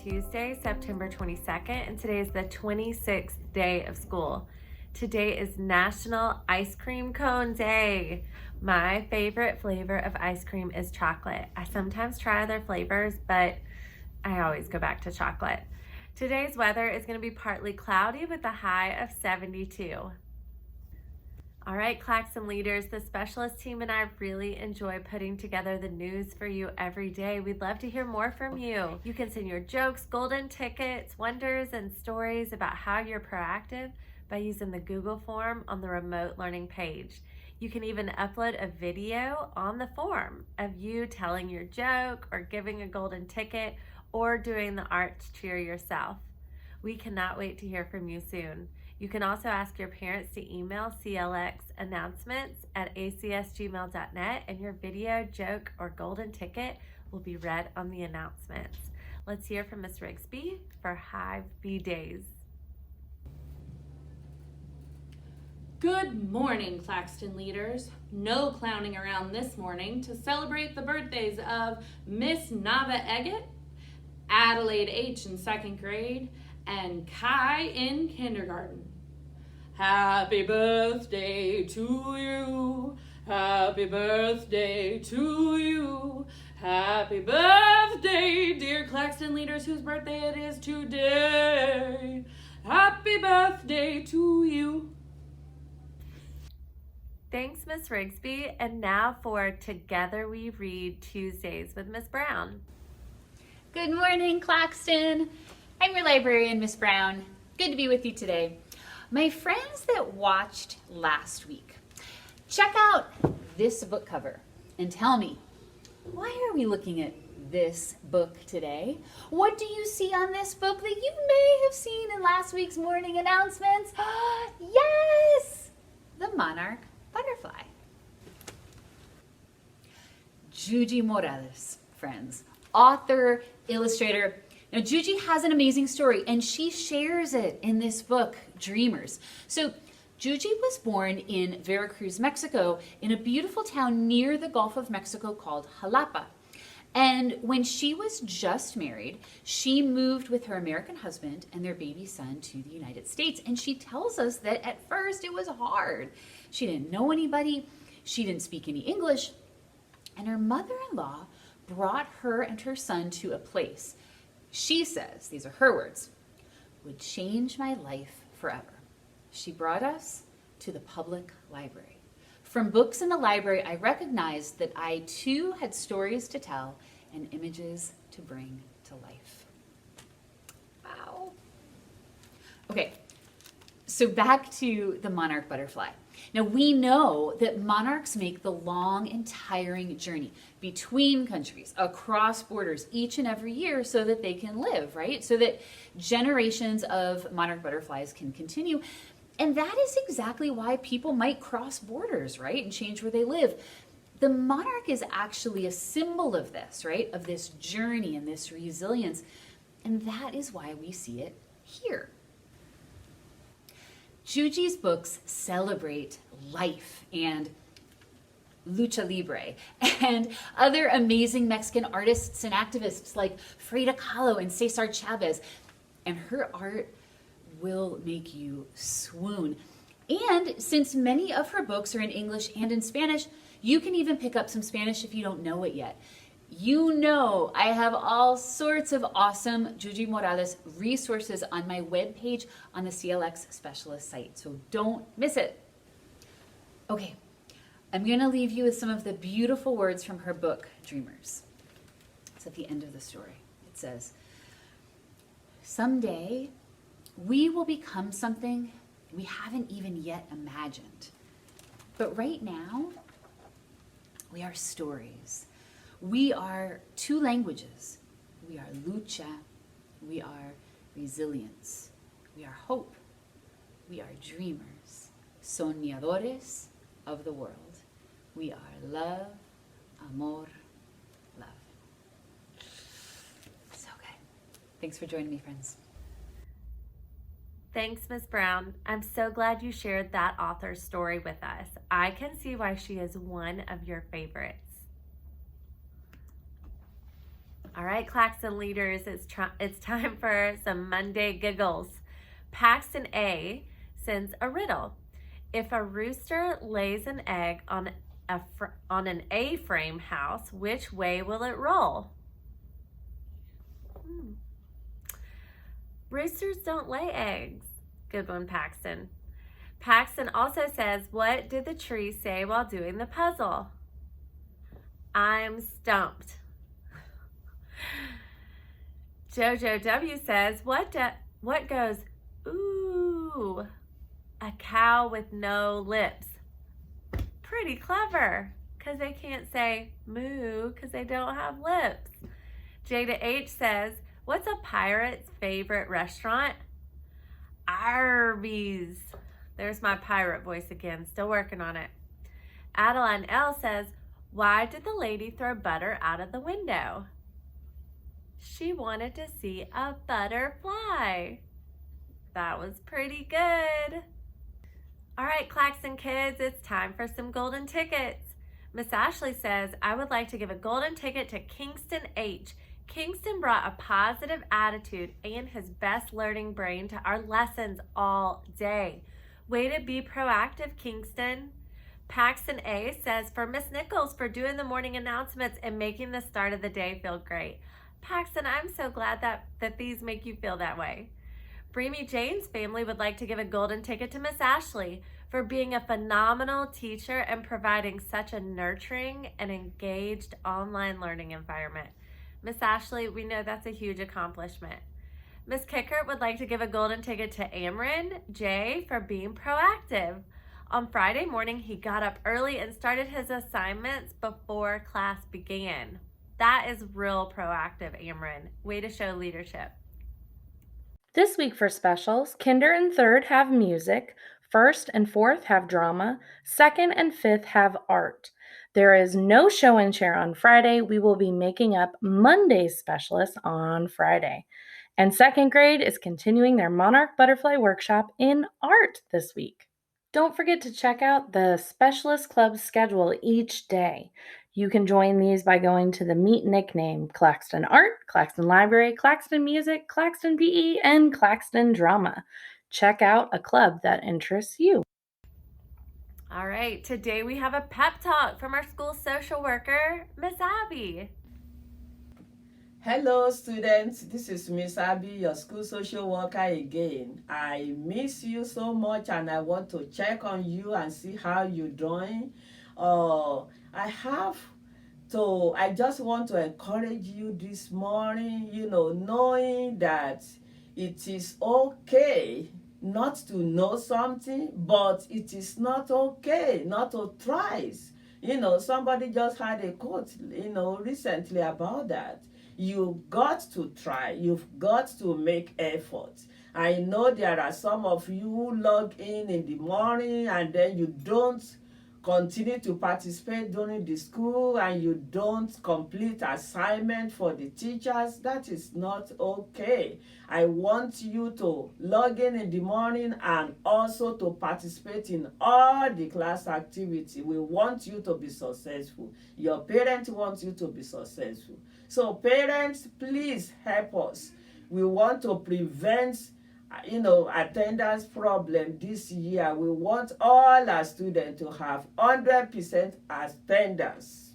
Tuesday, September 22nd, and today is the 26th day of school. Today is National Ice Cream Cone Day. My favorite flavor of ice cream is chocolate. I sometimes try other flavors, but I always go back to chocolate. Today's weather is going to be partly cloudy with a high of 72. All right, Claxton leaders, the specialist team and I really enjoy putting together the news for you every day. We'd love to hear more from you. You can send your jokes, golden tickets, wonders, and stories about how you're proactive by using the Google form on the remote learning page. You can even upload a video on the form of you telling your joke or giving a golden ticket or doing the arch cheer yourself. We cannot wait to hear from you soon. You can also ask your parents to email CLX Announcements at acsgmail.net, and your video, joke, or golden ticket will be read on the announcements. Let's hear from Ms. Rigsby for Hive Bee Days. Good morning, Claxton leaders. No clowning around this morning to celebrate the birthdays of Miss Nava Eggett, Adelaide H. in 2nd grade, and Kai in kindergarten. Happy birthday to you. Happy birthday to you. Happy birthday, dear Claxton leaders whose birthday it is today. Happy birthday to you. Thanks, Ms. Rigsby. And now for Together We Read Tuesdays with Ms. Brown. Good morning, Claxton. I'm your librarian, Miss Brown. Good to be with you today. My friends that watched last week, check out this book cover and tell me, why are we looking at this book today? What do you see on this book that you may have seen in last week's morning announcements? Yes, the monarch butterfly. Juji Morales, friends, author, illustrator. Now, Juji has an amazing story, and she shares it in this book, Dreamers. So, Juji was born in Veracruz, Mexico, in a beautiful town near the Gulf of Mexico called Jalapa. And when she was just married, she moved with her American husband and their baby son to the United States. And she tells us that at first it was hard. She didn't know anybody. She didn't speak any English. And her mother-in-law brought her and her son to a place she says, these are her words, would change my life forever. She brought us to the public library. From books in the library, I recognized that I too had stories to tell and images to bring to life. Wow. Okay, so back to the monarch butterfly. Now, we know that monarchs make the long and tiring journey between countries, across borders, each and every year so that they can live, right? So that generations of monarch butterflies can continue. And that is exactly why people might cross borders, right? And change where they live. The monarch is actually a symbol of this, right? Of this journey and this resilience. And that is why we see it here. Juji's books celebrate life and lucha libre and other amazing Mexican artists and activists like Frida Kahlo and Cesar Chavez. And her art will make you swoon. And since many of her books are in English and in Spanish, you can even pick up some Spanish if you don't know it yet. You know I have all sorts of awesome Juji Morales resources on my webpage on the CLX Specialist site, so don't miss it. Okay, I'm going to leave you with some of the beautiful words from her book, Dreamers. It's at the end of the story. It says, someday we will become something we haven't even yet imagined. But right now, we are stories. We are two languages. We are lucha. We are resilience. We are hope. We are dreamers. Soñadores of the world. We are love, amor, love. So good. Thanks for joining me, friends. Thanks, Ms. Brown. I'm so glad you shared that author's story with us. I can see why she is one of your favorites. All right, Claxton leaders, it's time for some Monday giggles. Paxton A sends a riddle. If a rooster lays an egg on an A-frame house, which way will it roll? Roosters don't lay eggs. Good one, Paxton. Paxton also says, what did the tree say while doing the puzzle? I'm stumped. Jojo W says, what goes, ooh? A cow with no lips. Pretty clever, because they can't say moo because they don't have lips. Jada H says, what's a pirate's favorite restaurant? Arby's. There's my pirate voice again, still working on it. Adeline L says, why did the lady throw butter out of the window? She wanted to see a butterfly. That was pretty good. All right, Claxton kids, it's time for some golden tickets. Miss Ashley says, I would like to give a golden ticket to Kingston H. Kingston brought a positive attitude and his best learning brain to our lessons all day. Way to be proactive, Kingston. Paxton A says, for Miss Nichols for doing the morning announcements and making the start of the day feel great. Paxton, I'm so glad that these make you feel that way. Breamy Jane's family would like to give a golden ticket to Miss Ashley for being a phenomenal teacher and providing such a nurturing and engaged online learning environment. Miss Ashley, we know that's a huge accomplishment. Miss Kicker would like to give a golden ticket to Amron J for being proactive. On Friday morning, he got up early and started his assignments before class began. That is real proactive, Amron. Way to show leadership. This week for specials, Kinder and Third have music, First and Fourth have drama, Second and Fifth have art. There is no show and share on Friday. We will be making up Monday's specialists on Friday. And second grade is continuing their Monarch Butterfly Workshop in art this week. Don't forget to check out the Specialist Club schedule each day. You can join these by going to the Meet Nickname, Claxton Art, Claxton Library, Claxton Music, Claxton PE, and Claxton Drama. Check out a club that interests you. All right, today we have a pep talk from our school social worker, Miss Abby. Hello students, this is Miss Abby, your school social worker again. I miss you so much and I want to check on you and see how you're doing. I just want to encourage you this morning, knowing that it is okay not to know something, but it is not okay not to try. Somebody just had a quote, recently about that. You've got to try. You've got to make efforts. I know there are some of you who log in the morning and then you don't continue to participate during the school and you don't complete assignment for the teachers. That is not okay. I want you to log in the morning and also to participate in all the class activity. We want you to be successful. Your parents want you to be successful. So parents, please help us. We want to prevent attendance problem this year. We want all our students to have 100% attendance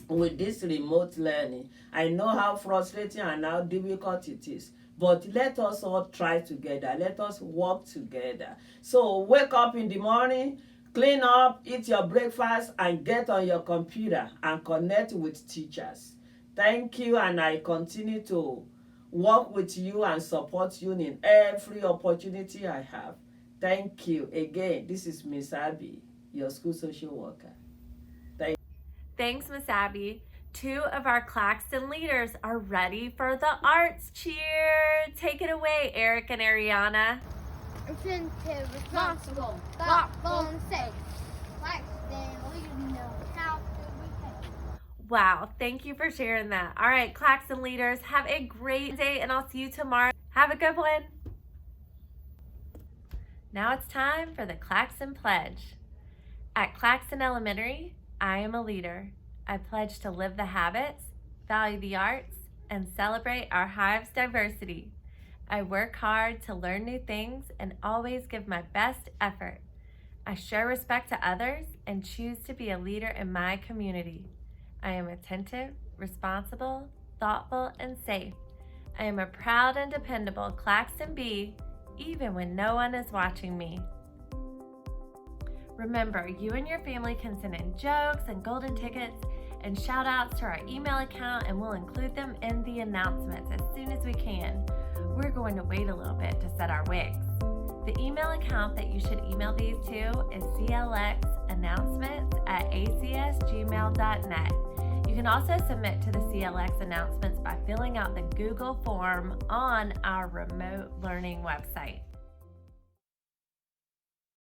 with this remote learning. I know how frustrating and how difficult it is, but let us all try together. Let us work together. So wake up in the morning, clean up, eat your breakfast, and get on your computer and connect with teachers. Thank you, and I continue to work with you and support you in every opportunity I have. Thank you. Again, this is Miss Abby, your school social worker. Thanks, Miss Abby. 2 of our Claxton leaders are ready for the arts cheer. Take it away, Eric and Ariana. Attentive, responsible, thoughtful, and safe. Claxton, we know how to behave. Wow, thank you for sharing that. All right, Claxton leaders, have a great day and I'll see you tomorrow. Have a good one. Now it's time for the Claxton Pledge. At Claxton Elementary, I am a leader. I pledge to live the habits, value the arts, and celebrate our hive's diversity. I work hard to learn new things and always give my best effort. I show respect to others and choose to be a leader in my community. I am attentive, responsible, thoughtful, and safe. I am a proud and dependable Claxton bee, even when no one is watching me. Remember, you and your family can send in jokes and golden tickets and shout outs to our email account, and we'll include them in the announcements as soon as we can. We're going to wait a little bit to set our wigs. The email account that you should email these to is clxannouncements@acsgmail.net. You can also submit to the CLX announcements by filling out the Google form on our remote learning website.